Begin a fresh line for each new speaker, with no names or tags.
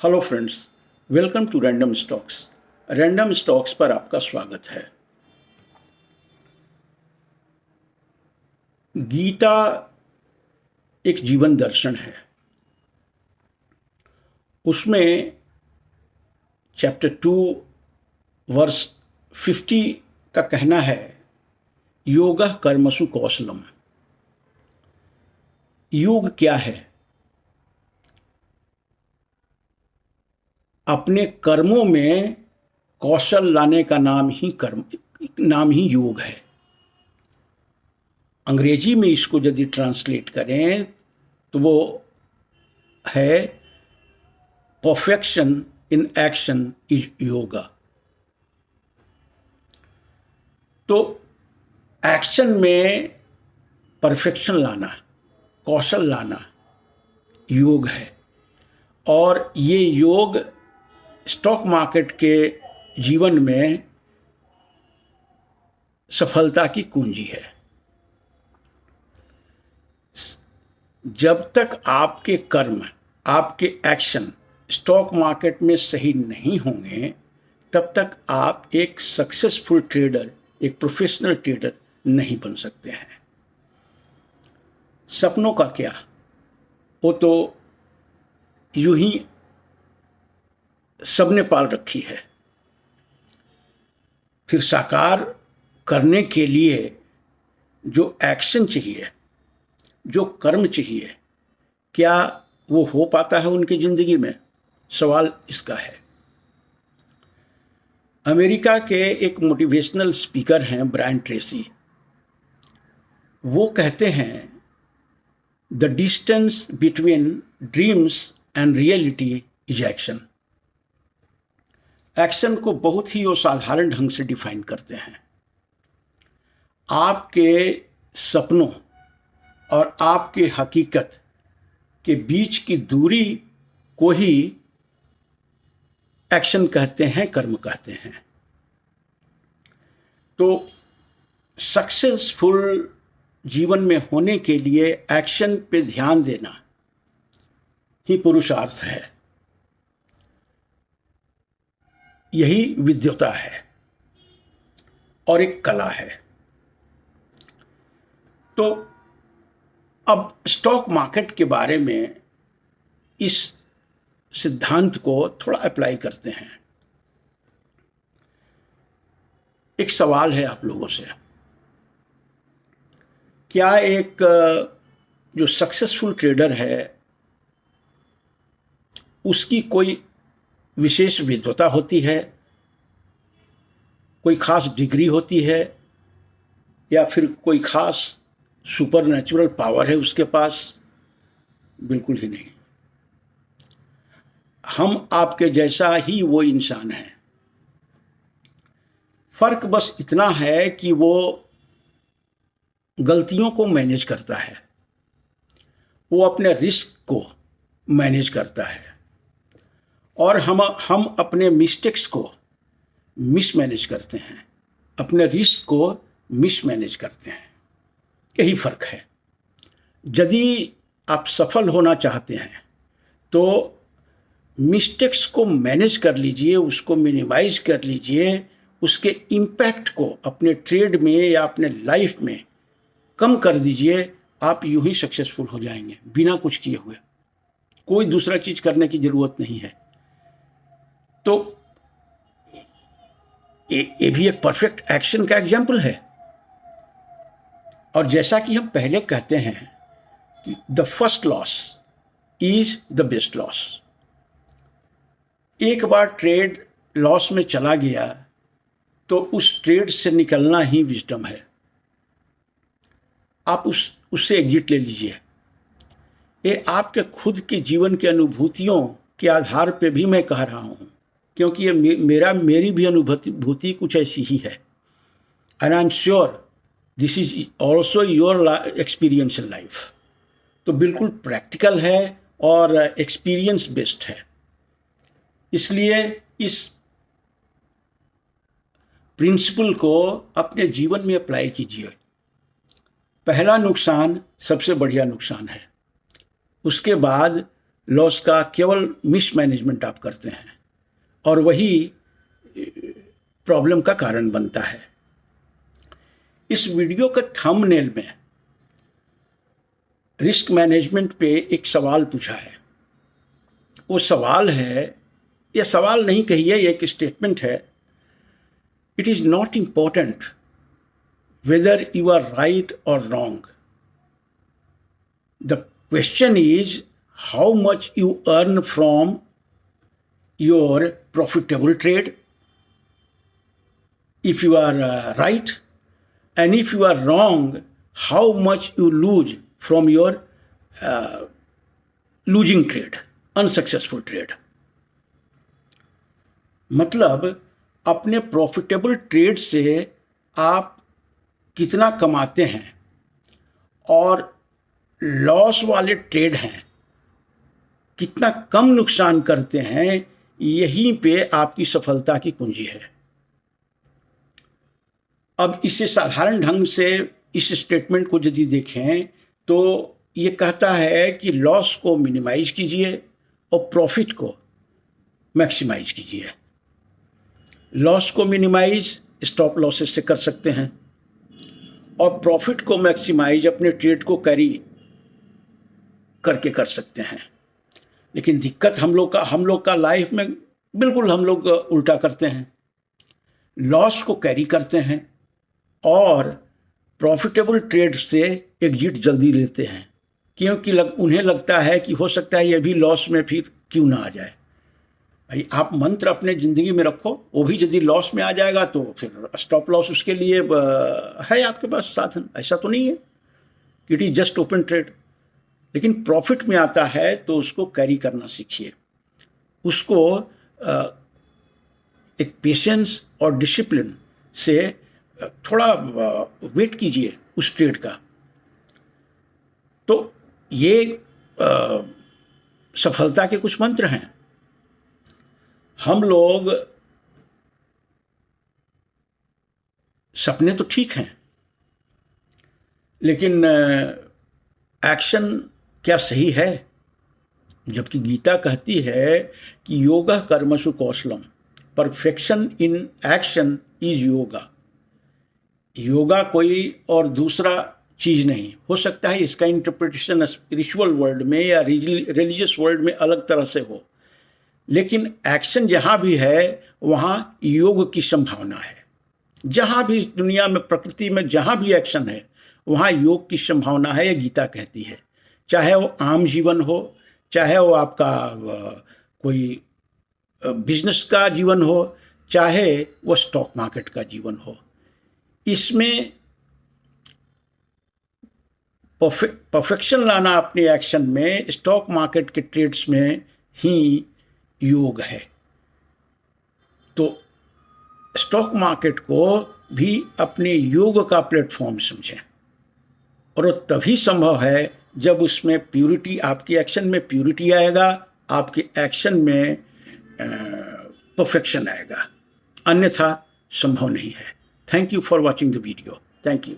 Hello friends, welcome to random stocks. Random stocks पर आपका स्वागत है। गीता एक जीवन दर्शन है। उसमें चैप्टर 2 वर्स 50 का कहना है, योगः कर्मसु कौशलम। योग क्या है? अपने कर्मों में कौशल लाने का नाम ही योग है। अंग्रेजी में इसको यदि ट्रांसलेट करें तो वो है perfection in action is yoga. तो एक्शन में परफेक्शन लाना, कौशल लाना योग है। और ये योग स्टॉक मार्केट के जीवन में सफलता की कुंजी है। जब तक आपके कर्म, आपके एक्शन स्टॉक मार्केट में सही नहीं होंगे, तब तक आप एक सक्सेसफुल ट्रेडर, एक प्रोफेशनल ट्रेडर नहीं बन सकते हैं। सपनों का क्या, वो तो यूं ही सबने पाल रखी है। फिर साकार करने के लिए जो एक्शन चाहिए, जो कर्म चाहिए, क्या वो हो पाता है उनकी जिंदगी में? सवाल इसका है। अमेरिका के एक मोटिवेशनल स्पीकर हैं ब्रायन ट्रेसी। वो कहते हैं, the distance between dreams and reality is action. Action को बहुत ही वो साधारण ढंग से डिफाइन करते हैं। आपके सपनों और आपके हकीकत के बीच की दूरी को ही एक्शन कहते हैं, कर्म कहते हैं। तो सक्सेसफुल जीवन में होने के लिए एक्शन पे ध्यान देना ही पुरुषार्थ है। यही विद्वता है और एक कला है। तो अब स्टॉक मार्केट के बारे में इस सिद्धांत को थोड़ा अप्लाई करते हैं। एक सवाल है आप लोगों से, क्या एक जो सक्सेसफुल ट्रेडर है उसकी कोई विशेष विद्वता होती है, कोई खास डिग्री होती है, या फिर कोई खास सुपर नेचुरल पावर है उसके पास? बिल्कुल ही नहीं। हम आपके जैसा ही वो इंसान है। फर्क बस इतना है कि वो गलतियों को मैनेज करता है, वो अपने रिस्क को मैनेज करता है, और हम अपने मिस्टेक्स को मिसमैनेज करते हैं, अपने रिस्क को मिसमैनेज करते हैं। यही फर्क है। यदि आप सफल होना चाहते हैं तो मिस्टेक्स को मैनेज कर लीजिए, उसको मिनिमाइज कर लीजिए, उसके इम्पैक्ट को अपने ट्रेड में या अपने लाइफ में कम कर दीजिए। आप यूं ही सक्सेसफुल हो जाएंगे बिना कुछ किए हुए। कोई दूसरा चीज करने की जरूरत नहीं है। तो ये भी एक परफेक्ट एक्शन का एग्जाम्पल है। और जैसा कि हम पहले कहते हैं कि the first loss is the best loss. एक बार ट्रेड लॉस में चला गया तो उस ट्रेड से निकलना ही विजडम है। आप उससे एग्जिट ले लीजिए। ये आपके खुद के जीवन की अनुभूतियों के आधार पे भी मैं कह रहा हूँ, क्योंकि ये मेरी भी अनुभूति कुछ ऐसी ही है। And I am sure this is also your experience in life. तो बिल्कुल प्रैक्टिकल है और एक्सपीरियंस बेस्ड है। इसलिए इस प्रिंसिपल को अपने जीवन में अप्लाई कीजिए। पहला नुकसान सबसे बढ़िया नुकसान है। उसके बाद लॉस का केवल मिसमैनेजमेंट आप करते हैं और वही प्रॉब्लम का कारण बनता है। इस वीडियो के थंबनेल में रिस्क मैनेजमेंट पे एक सवाल पूछा है। वो सवाल है, यह सवाल नहीं कहिए, ये एक स्टेटमेंट है। It is not important whether you are right और wrong, the question is how much you earn from your profitable trade if you are right, and if you are wrong, how much you lose from your losing trade, unsuccessful trade। मतलब अपने profitable trade से आप कितना कमाते हैं और loss वाले trade हैं कितना कम नुकसान करते हैं, यहीं पे आपकी सफलता की कुंजी है। अब इसे साधारण ढंग से इस स्टेटमेंट को यदि देखें तो ये कहता है कि लॉस को मिनिमाइज कीजिए और प्रॉफिट को मैक्सिमाइज कीजिए। लॉस को मिनिमाइज स्टॉप लॉसेस से कर सकते हैं और प्रॉफिट को मैक्सिमाइज अपने ट्रेड को कैरी करके कर सकते हैं। लेकिन दिक्कत हम लोग का लाइफ में बिल्कुल हम लोग उल्टा करते हैं। लॉस को कैरी करते हैं और प्रॉफिटेबल ट्रेड से एग्जिट जल्दी लेते हैं, क्योंकि उन्हें लगता है कि हो सकता है ये भी लॉस में फिर क्यों ना आ जाए। भाई आप मंत्र अपने ज़िंदगी में रखो, वो भी यदि लॉस में आ जाएगा तो फिर स्टॉप लॉस उसके लिए है आपके पास साधन। ऐसा तो नहीं है कि it is just open trade. लेकिन प्रॉफिट में आता है तो उसको कैरी करना सीखिए, उसको एक पेशेंस और डिसिप्लिन से थोड़ा वेट कीजिए उस ट्रेड का। तो ये सफलता के कुछ मंत्र हैं। हम लोग सपने तो ठीक हैं, लेकिन एक्शन क्या सही है? जबकि गीता कहती है कि योगा कर्मसु कौशलम, perfection in action is yoga. Yoga कोई और दूसरा चीज़ नहीं हो सकता है। इसका इंटरप्रिटेशन स्पिरिचुअल वर्ल्ड में या रिलीजियस वर्ल्ड में अलग तरह से हो, लेकिन एक्शन जहाँ भी है वहाँ योग की संभावना है। जहाँ भी दुनिया में प्रकृति में जहाँ भी एक्शन है वहाँ योग की संभावना है, ये गीता कहती है। चाहे वो आम जीवन हो, चाहे वो आपका कोई बिजनेस का जीवन हो, चाहे वो स्टॉक मार्केट का जीवन हो, इसमें परफेक्शन लाना अपने एक्शन में स्टॉक मार्केट के ट्रेड्स में ही योग है। तो स्टॉक मार्केट को भी अपने योग का प्लेटफॉर्म समझें, और वो तभी संभव है जब उसमें प्यूरिटी, आपके एक्शन में प्यूरिटी आएगा, आपके एक्शन में परफेक्शन आएगा, अन्यथा संभव नहीं है। Thank you for watching the video. Thank you.